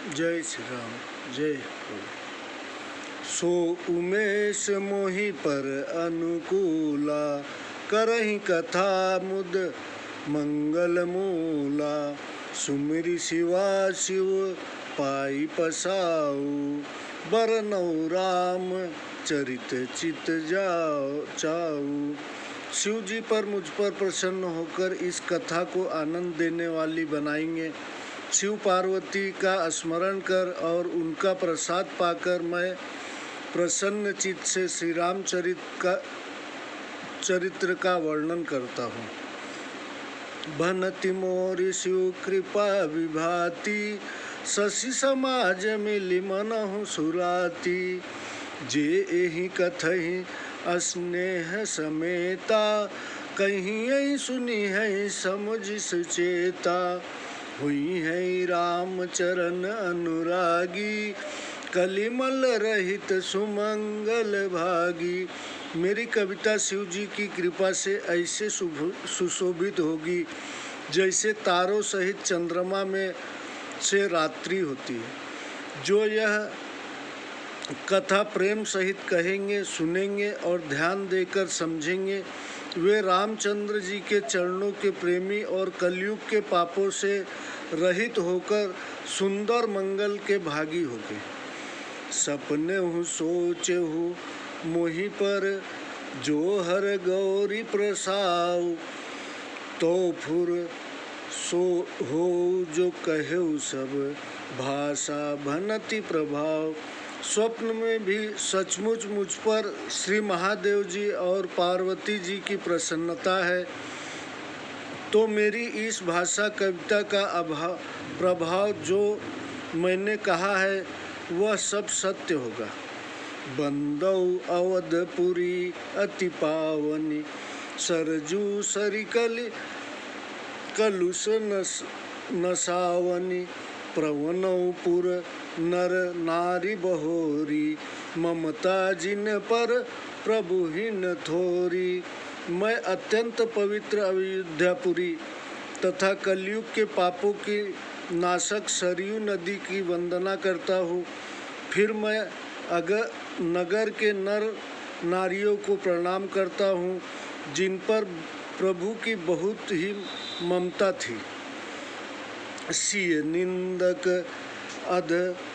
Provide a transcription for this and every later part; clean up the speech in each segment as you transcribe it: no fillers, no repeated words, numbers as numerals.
जय श्री राम। जय हो। सो उमेश मोहि पर अनुकूला, करहि कथा मुद मंगल मूला। सुमिरि शिवा शिव पाई पसाऊ, बरनऊ राम चरित चित जाओ चाऊ। शिव जी पर मुझ पर प्रसन्न होकर इस कथा को आनंद देने वाली बनाएंगे। शिव पार्वती का स्मरण कर और उनका प्रसाद पाकर मैं प्रसन्न चित्त से श्री राम चरित्र का वर्णन करता हूँ। भनति मोरि शिव कृपा विभाति, शशि समाज मिलि मनहु सुराती। जे एहि कथहि स्नेह समेता, कहीं सुनी है समुझ सुचेता। हुई है राम चरण अनुरागी, कलिमल रहित सुमंगल भागी। मेरी कविता शिव जी की कृपा से ऐसे सुशोभित होगी जैसे तारों सहित चंद्रमा में से रात्रि होती है। जो यह कथा प्रेम सहित कहेंगे, सुनेंगे और ध्यान देकर समझेंगे, वे रामचंद्र जी के चरणों के प्रेमी और कलयुग के पापों से रहित होकर सुंदर मंगल के भागी होंगे। सपने हूँ सोचे हूँ मोहि पर, जो हर गौरी प्रसाव। तो फुर सो हो जो कहे सब, भाषा भनति प्रभाव। स्वप्न में भी सचमुच मुझ पर श्री महादेव जी और पार्वती जी की प्रसन्नता है, तो मेरी इस भाषा कविता का प्रभाव जो मैंने कहा है वह सब सत्य होगा। बंदौ अवधपुरी अति पावनी, सरजू सरिकल कलुष नसावनी। प्रवनौपुर नर नारी बहोरी, ममता जिन पर प्रभुहीन थोरी। मैं अत्यंत पवित्र अयोध्यापुरी तथा कलयुग के पापों की नाशक सरयू नदी की वंदना करता हूँ। फिर मैं नगर के नर नारियों को प्रणाम करता हूँ जिन पर प्रभु की बहुत ही ममता थी। सिय निंदक अध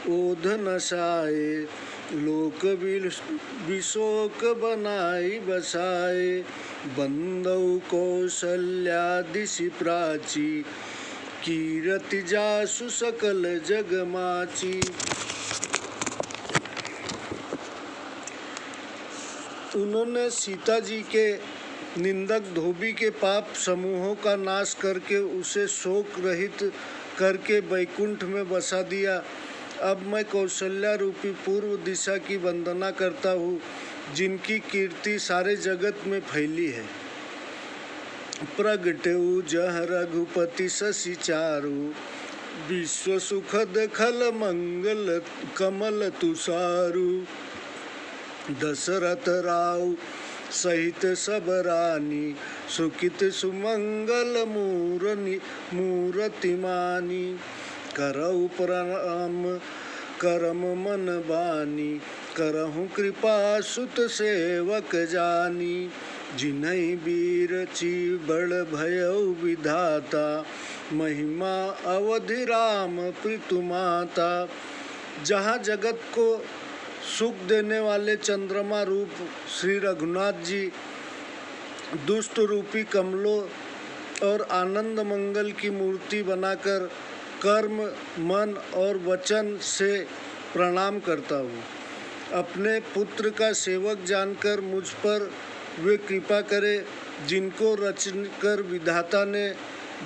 ओध नसाए, लोक विशोक बनाई बसाए। बंदौ कौशल्यादिशि प्राची, कीरति जासु सकल जग माची। उन्होंने सीता जी के निंदक धोबी के पाप समूहों का नाश करके उसे शोक रहित करके वैकुंठ में बसा दिया। अब मैं कौशल्या रूपी पूर्व दिशा की वंदना करता हूँ जिनकी कीर्ति सारे जगत में फैली है। प्रगटेउ जह रघुपति शशि चारु, विश्व सुखद खल मंगल कमल तुषारु। दशरथ राउ सहित सब रानी, सुखित सुमंगल मूरति मानी। करऊ प्रणाम करम मन बानी, करहु कृपा सुत सेवक जानी। जिन्हई वीर ची बड़ भयउ विधाता, महिमा अवधि राम प्रीतु माता। जहाँ जगत को सुख देने वाले चंद्रमा रूप श्री रघुनाथ जी दुष्ट रूपी कमलों और आनंद मंगल की मूर्ति बनाकर कर्म मन और वचन से प्रणाम करता हूँ। अपने पुत्र का सेवक जानकर मुझ पर वे कृपा करे जिनको रचकर विधाता ने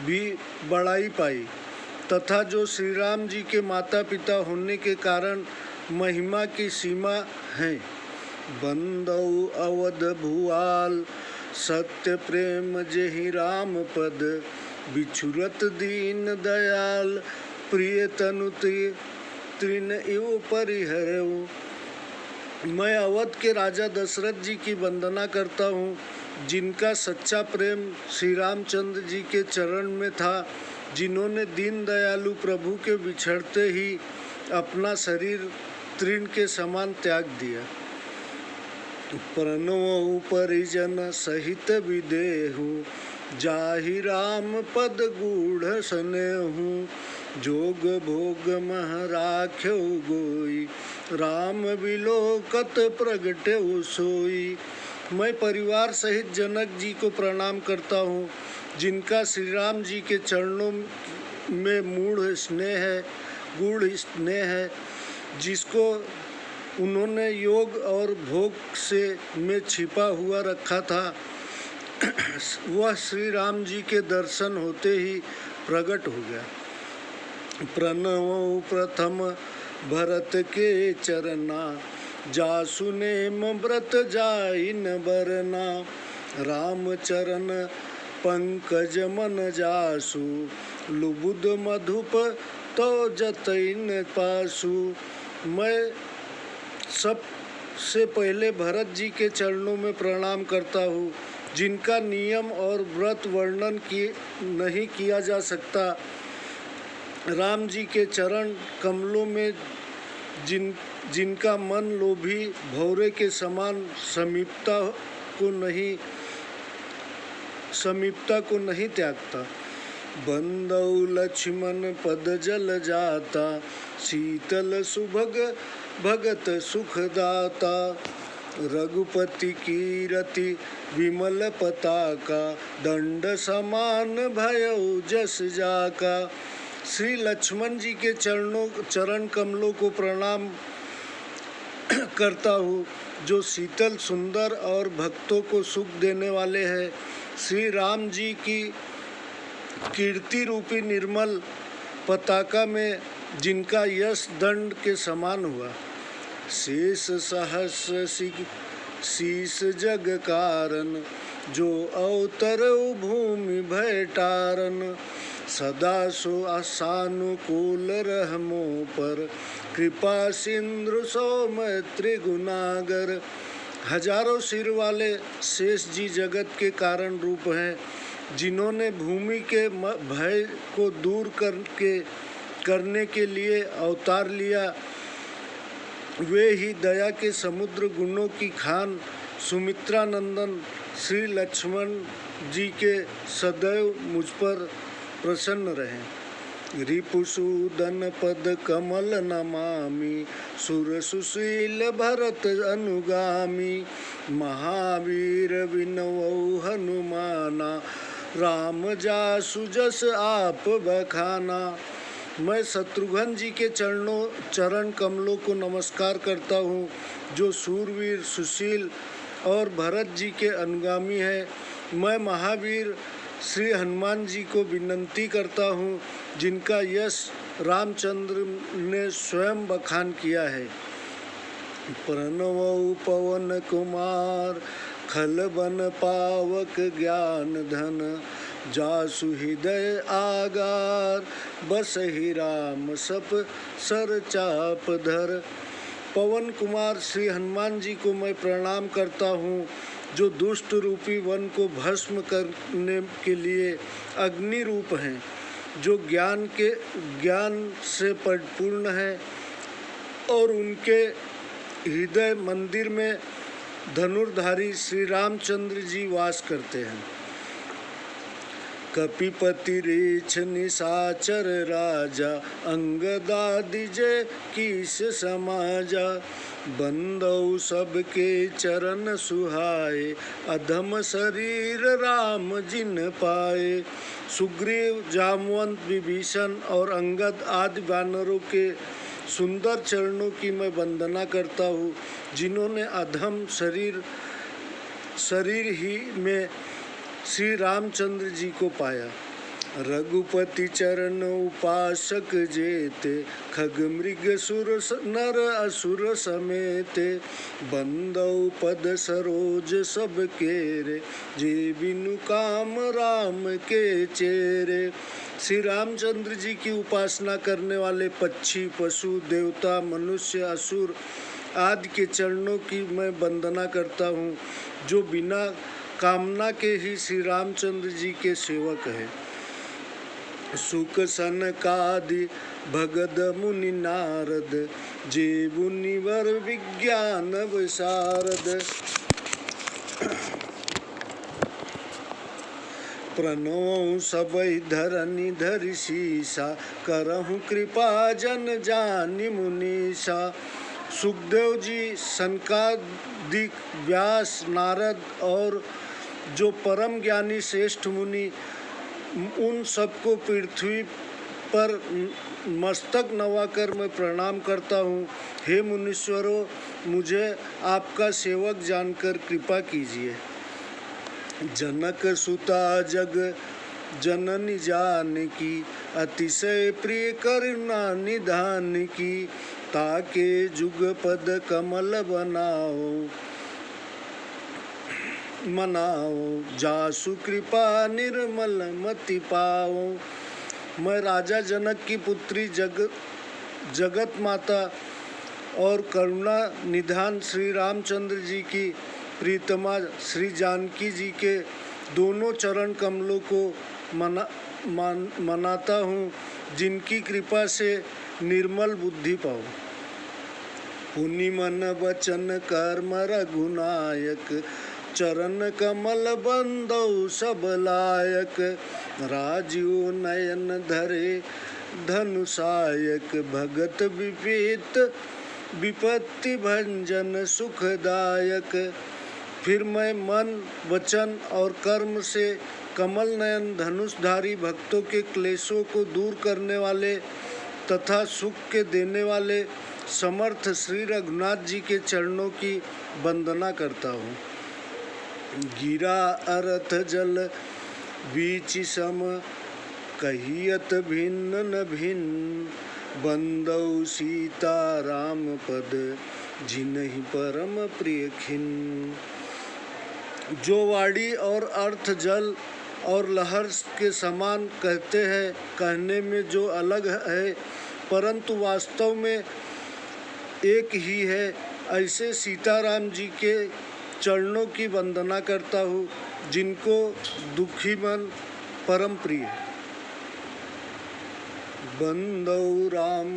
भी बड़ाई पाई तथा जो श्री राम जी के माता पिता होने के कारण महिमा की सीमा है। बंदौ अवध भुआल, सत्य प्रेम जेहि राम पद। बिछुरत दीन दयाल, प्रिय तनु तृण इव परिहरऊ। मैं अवध के राजा दशरथ जी की वंदना करता हूँ जिनका सच्चा प्रेम श्री रामचंद्र जी के चरण में था जिन्होंने दीन दयालु प्रभु के बिछड़ते ही अपना शरीर तृण के समान त्याग दिया। प्रणव परिजन सहित विदेहु, जाहि राम पद गूढ़ स्नेहु। जोग भोग मह राख्यो गोई, राम विलोकत प्रगट्यो सोई। मैं परिवार सहित जनक जी को प्रणाम करता हूँ, जिनका श्री राम जी के चरणों में गूढ़ स्नेह है, जिसको उन्होंने योग और भोग से में छिपा हुआ रखा था। वह श्री राम जी के दर्शन होते ही प्रकट हो गया। प्रणव प्रथम भरत के चरना, जासु नेम व्रत जाइन बरना। राम चरण पंकज मन जासु, लुबुद मधुप तो जतइन पासु। मैं सबसे पहले भरत जी के चरणों में प्रणाम करता हूँ, जिनका नियम और व्रत वर्णन नहीं किया जा सकता। राम जी के चरण कमलों में जिनका मन लोभी भौरे के समान समीपता को नहीं त्यागता। बंदौ लक्ष्मण पद जल जाता, शीतल सुभग भगत सुखदाता। रघुपति कीरति विमल पताका, दंड समान भयउ जस जाका। श्री लक्ष्मण जी के चरण कमलों को प्रणाम करता हूँ, जो शीतल सुंदर और भक्तों को सुख देने वाले हैं। श्री राम जी की कीर्ति रूपी निर्मल पताका में जिनका यश दंड के समान हुआ। शेष सहस्र शीस जग कारण, जो अवतर भूमि भय टारन। सदा सो आसानुकूल रहमो पर, कृपा सिंधु सौमित्र गुनागर। हजारों सिर वाले शेष जी जगत के कारण रूप हैं, जिन्होंने भूमि के भय को दूर करने के लिए अवतार लिया। वे ही दया के समुद्र गुणों की खान सुमित्रा नंदन श्री लक्ष्मण जी के सदैव मुझ पर प्रसन्न रहे। रिपुसूदन पद कमल नमामि, सुर सुशील भरत अनुगामी। महावीर विनवौ हनुमाना, राम जासु जस आप बखाना। मैं शत्रुघ्न जी के चरण कमलों को नमस्कार करता हूँ, जो सूरवीर सुशील और भरत जी के अनुगामी हैं। मैं महावीर श्री हनुमान जी को विनंती करता हूँ, जिनका यश रामचंद्र ने स्वयं बखान किया है। प्रणव पवन कुमार, खल बन पावक ज्ञान धन। जासु हृदय आगार, बसहि राम सप सर चाप धर। पवन कुमार श्री हनुमान जी को मैं प्रणाम करता हूँ, जो दुष्ट रूपी वन को भस्म करने के लिए अग्नि रूप हैं, जो ज्ञान से परिपूर्ण है और उनके हृदय मंदिर में धनुर्धारी श्री रामचंद्र जी वास करते हैं। कपिपति रीछ निशाचर राजा, अंगदादि जय कीस समाजा। बंदौ सबके चरण सुहाए, अधम शरीर राम जिन पाए। सुग्रीव, जामवंत, विभीषण और अंगद आदि वानरों के सुंदर चरणों की मैं वंदना करता हूँ, जिन्होंने अधम शरीर ही में श्री रामचंद्र जी को पाया। रघुपति चरण उपासक जेते, खग मृग सुर नर असुर समेते। बंदौ पद सरोज सब केरे, जे बिनु काम राम के चेरे। श्री रामचंद्र जी की उपासना करने वाले पक्षी, पशु, देवता, मनुष्य, असुर आदि के चरणों की मैं वंदना करता हूँ, जो बिना कामना के ही श्री रामचंद्र जी के सेवक हैं। सुख सनकादि भगद मुनि नारद, जे मुनिवर विज्ञान विशारद। प्रणव सबई धरनी धरि शीसा, करहु कृपा जन जानि मुनीसा। सुखदेव जी, सनकादिक, व्यास, नारद और जो परम ज्ञानी श्रेष्ठ मुनि, उन सबको पृथ्वी पर मस्तक नवाकर मैं प्रणाम करता हूँ। हे मुनीश्वरों, मुझे आपका सेवक जानकर कृपा कीजिए। जनक सुता जग जननी जानकी, अतिशय प्रिय करुणा निधान की। ताके जुगपद कमल मनाओ, जासु कृपा निर्मल मति पाओ। मैं राजा जनक की पुत्री जगत माता और करुणा निधान श्री रामचंद्र जी की प्रीतमा श्री जानकी जी के दोनों चरण कमलों को मनाता हूँ, जिनकी कृपा से निर्मल बुद्धि पाऊँ। पुनि मन वचन कर्म रघुनायक, चरण कमल बंदौ सब लायक। राजीव नयन धरे धनुषायक, भगत विपत्ति भंजन सुखदायक। फिर मैं मन, वचन और कर्म से कमल नयन धनुषधारी भक्तों के क्लेशों को दूर करने वाले तथा सुख के देने वाले समर्थ श्री रघुनाथ जी के चरणों की वंदना करता हूँ। गिरा अरथ जल बीच सम, कहियत भिन्न न भिन्न। बंदौ सीता राम पद, जिन्हि परम प्रिय खिन। जो वाणी और अर्थ जल और लहर के समान कहते हैं, कहने में जो अलग है परंतु वास्तव में एक ही है, ऐसे सीताराम जी के चरणों की वंदना करता हूँ, जिनको दुखी मन परम प्रिय। बंदौ राम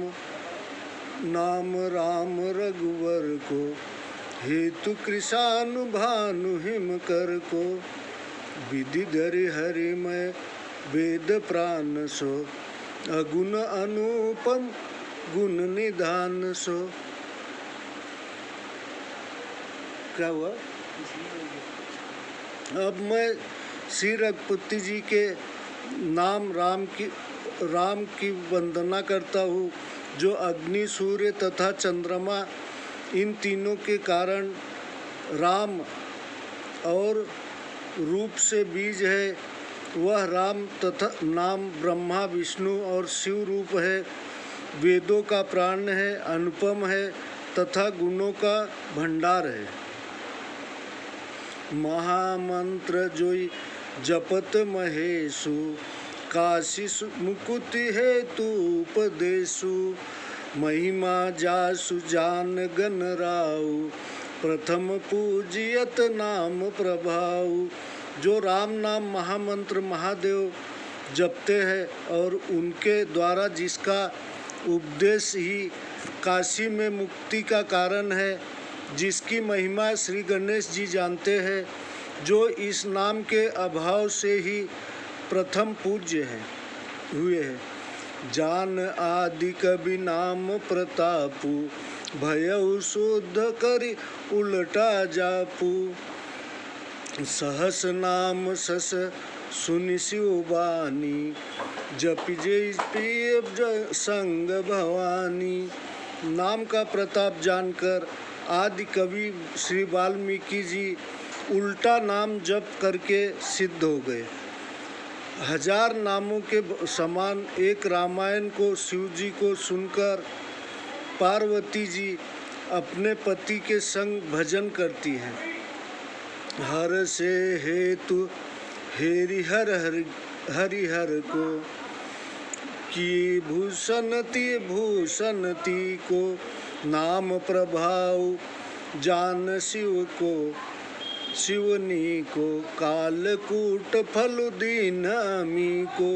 नाम राम रघुवर को, हेतु कृषानु भानु हिम कर को। विधि धरि हरि मैं वेद प्राण सो, अगुण अनुपम गुण निधान सो। क्या हुआ? अब मैं श्री रघुपति जी के नाम राम की वंदना करता हूँ, जो अग्नि, सूर्य तथा चंद्रमा इन तीनों के कारण राम और रूप से बीज है। वह राम तथा नाम ब्रह्मा, विष्णु और शिव रूप है, वेदों का प्राण है, अनुपम है तथा गुणों का भंडार है। महामंत्र जोई जपत महेशु, काशी मुकुति हेतु उपदेशु। महिमा जासु जान गन राउ, प्रथम पूजियत नाम प्रभाऊ। जो राम नाम महामंत्र महादेव जपते हैं और उनके द्वारा जिसका उपदेश ही काशी में मुक्ति का कारण है, जिसकी महिमा श्री गणेश जी जानते हैं, जो इस नाम के अभाव से ही प्रथम पूज्य हुए हैं। जान आदि कवि नाम प्रतापु, भयउ शुद्ध करि उलटा जापू। सहस नाम सस सुनि शिव बानी, जपि जय संग भवानी। नाम का प्रताप जानकर आदि कवि श्री वाल्मीकि जी उल्टा नाम जप करके सिद्ध हो गए। हजार नामों के समान एक रामायण को शिव जी को सुनकर पार्वती जी अपने पति के संग भजन करती हैं। हर से हेतु हरिहर को, की भूषणति को। नाम प्रभाव जान शिव को, शिवनी को। कालकूट फल दीन अमी को।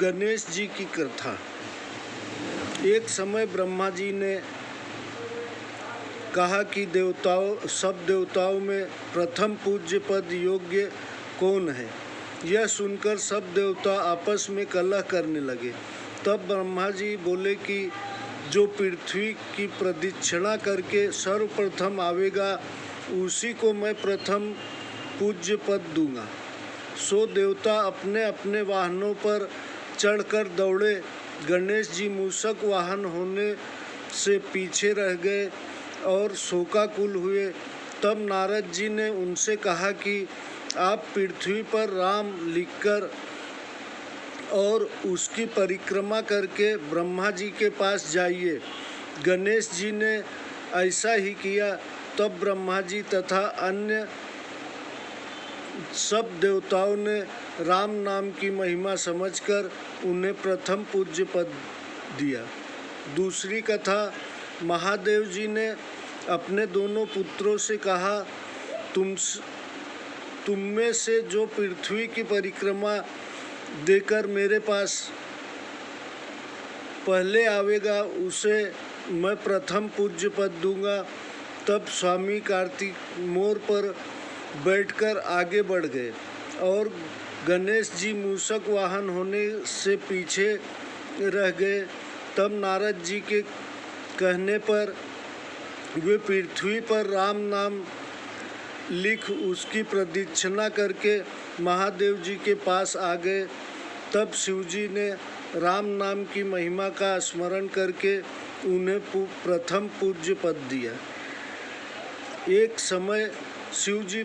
गणेश जी की कथा। एक समय ब्रह्मा जी ने कहा कि सब देवताओं में प्रथम पूज्य पद योग्य कौन है। यह सुनकर सब देवता आपस में कलह करने लगे। तब ब्रह्मा जी बोले कि जो पृथ्वी की प्रदक्षिणा करके सर्वप्रथम आवेगा उसी को मैं प्रथम पूज्य पद दूंगा। सो देवता अपने अपने वाहनों पर चढ़कर दौड़े। गणेश जी मूषक वाहन होने से पीछे रह गए और शोकाकुल हुए। तब नारद जी ने उनसे कहा कि आप पृथ्वी पर राम लिखकर और उसकी परिक्रमा करके ब्रह्मा जी के पास जाइए। गणेश जी ने ऐसा ही किया। तब ब्रह्मा जी तथा अन्य सब देवताओं ने राम नाम की महिमा समझकर उन्हें प्रथम पूज्य पद दिया। दूसरी कथा, महादेव जी ने अपने दोनों पुत्रों से कहा, तुम में से जो पृथ्वी की परिक्रमा देकर मेरे पास पहले आवेगा उसे मैं प्रथम पूज्य पद दूंगा। तब स्वामी कार्तिक मोर पर बैठकर आगे बढ़ गए और गणेश जी मूषक वाहन होने से पीछे रह गए। तब नारद जी के कहने पर वे पृथ्वी पर राम नाम लिख उसकी प्रदक्षिणा करके महादेव जी के पास आ गए। तब शिव जी ने राम नाम की महिमा का स्मरण करके उन्हें प्रथम पूज्य पद दिया। एक समय शिव जी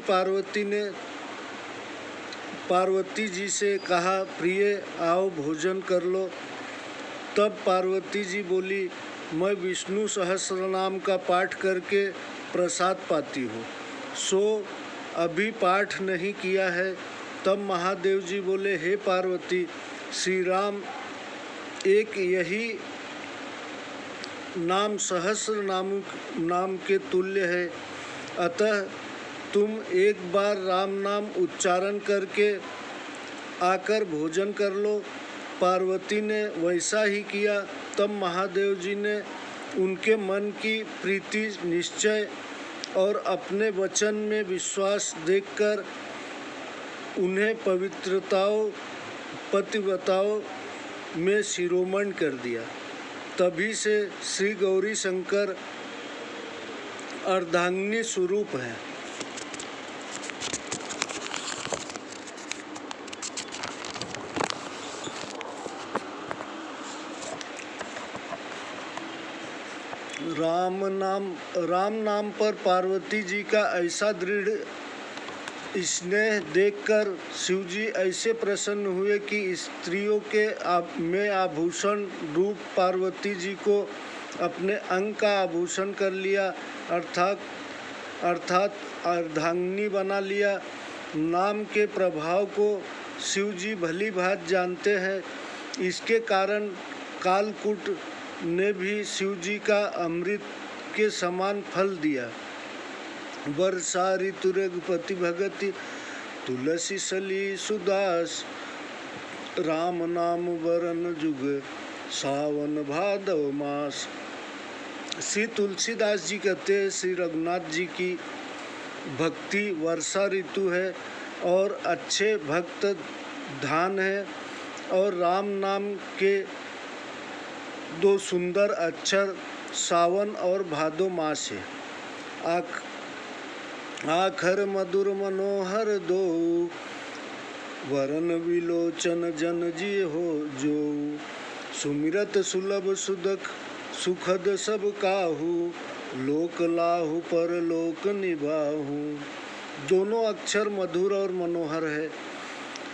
पार्वती जी से कहा, प्रिय आओ भोजन कर लो। तब पार्वती जी बोली, मैं विष्णु सहस्र नाम का पाठ करके प्रसाद पाती हूँ, सो अभी पाठ नहीं किया है। तब महादेव जी बोले, हे पार्वती, श्री राम एक यही नाम सहस्र नाम के तुल्य है, अतः तुम एक बार राम नाम उच्चारण करके आकर भोजन कर लो। पार्वती ने वैसा ही किया। तब महादेव जी ने उनके मन की प्रीति, निश्चय और अपने वचन में विश्वास देखकर उन्हें पतिव्रताओं में शिरोमणि कर दिया। तभी से श्री गौरी शंकर अर्धांगिनी स्वरूप है। राम नाम पर पार्वती जी का ऐसा दृढ़ स्नेह देखकर शिव जी ऐसे प्रसन्न हुए कि स्त्रियों के में आभूषण रूप पार्वती जी को अपने अंग का आभूषण कर लिया, अर्थात अर्धांगिनी बना लिया। नाम के प्रभाव को शिव जी भली भांति जानते हैं। इसके कारण कालकूट ने भी शिव जी का अमृत के समान फल दिया। वर्षा ऋतु रघुपति भगति तुलसी सली सुदास, राम नाम वरन जुग सावन भादव मास। श्री तुलसीदास जी कहते हैं, श्री रघुनाथ जी की भक्ति वर्षा ऋतु है और अच्छे भक्त धान है, और राम नाम के दो सुंदर अक्षर सावन और भादो मास है। आखर मधुर मनोहर दो, वरन विलोचन जन जी हो जो। सुमिरत सुलभ सुखद सब काहू, लोक लाहू पर लोक निभाहू। दोनों अक्षर मधुर और मनोहर है।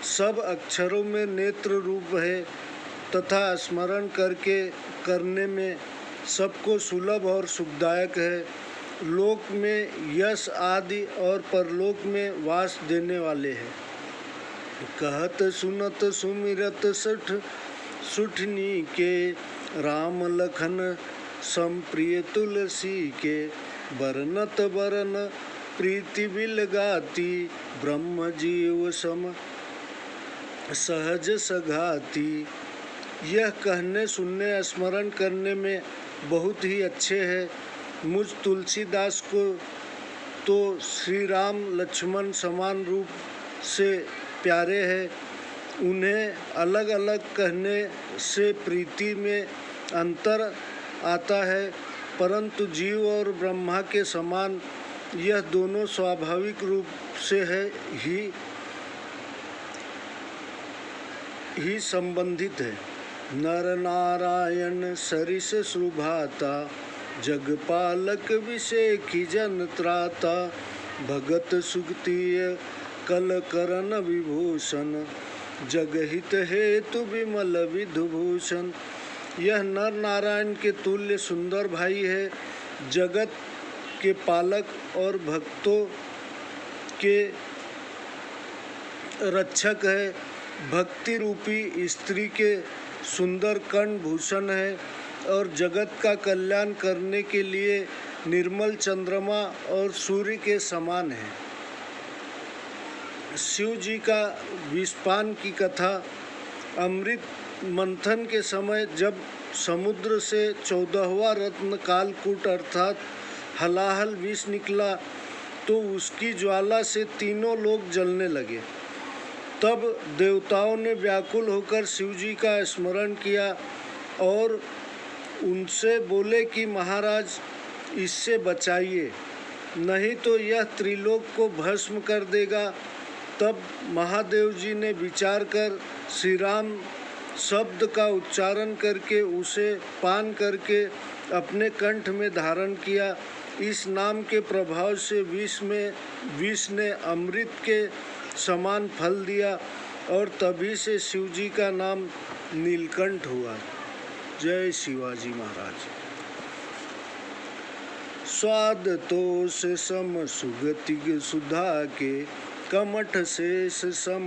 सब अक्षरों में नेत्र रूप है तथा स्मरण करने में सबको सुलभ और सुखदायक है। लोक में यश आदि और परलोक में वास देने वाले हैं। कहत सुनत सुमिरत सुठनी के, राम लखन संप्रिय तुलसी के। बरनत बरन प्रीति बिल गाती, ब्रह्म जीव सम सहज सघाती। यह कहने सुनने स्मरण करने में बहुत ही अच्छे हैं। मुझ तुलसीदास को तो श्री राम लक्ष्मण समान रूप से प्यारे हैं। उन्हें अलग अलग कहने से प्रीति में अंतर आता है, परंतु जीव और ब्रह्मा के समान यह दोनों स्वाभाविक रूप से है ही संबंधित है। नर नारायण सरिस सुभाता, जगपालक विषेखी जन त्राता। भगत सुगतीय कल करन विभूषण, जगहित हेतु विमल विधुभूषण। यह नर नारायण के तुल्य सुंदर भाई है, जगत के पालक और भक्तों के रक्षक है। भक्ति रूपी स्त्री के सुंदर कर्ण भूषण है और जगत का कल्याण करने के लिए निर्मल चंद्रमा और सूर्य के समान है। शिव जी का विषपान की कथा। अमृत मंथन के समय जब समुद्र से 14वां रत्न कालकूट अर्थात हलाहल विष निकला तो उसकी ज्वाला से तीनों लोग जलने लगे। तब देवताओं ने व्याकुल होकर शिव जी का स्मरण किया और उनसे बोले कि महाराज इससे बचाइए, नहीं तो यह त्रिलोक को भस्म कर देगा। तब महादेव जी ने विचार कर श्री राम शब्द का उच्चारण करके उसे पान करके अपने कंठ में धारण किया। इस नाम के प्रभाव से विष ने अमृत के समान फल दिया और तभी से शिव जी का नाम नीलकंठ हुआ। जय शिवाजी महाराज। स्वाद तोष सम सुगति सुधा के, कमठ शेष सम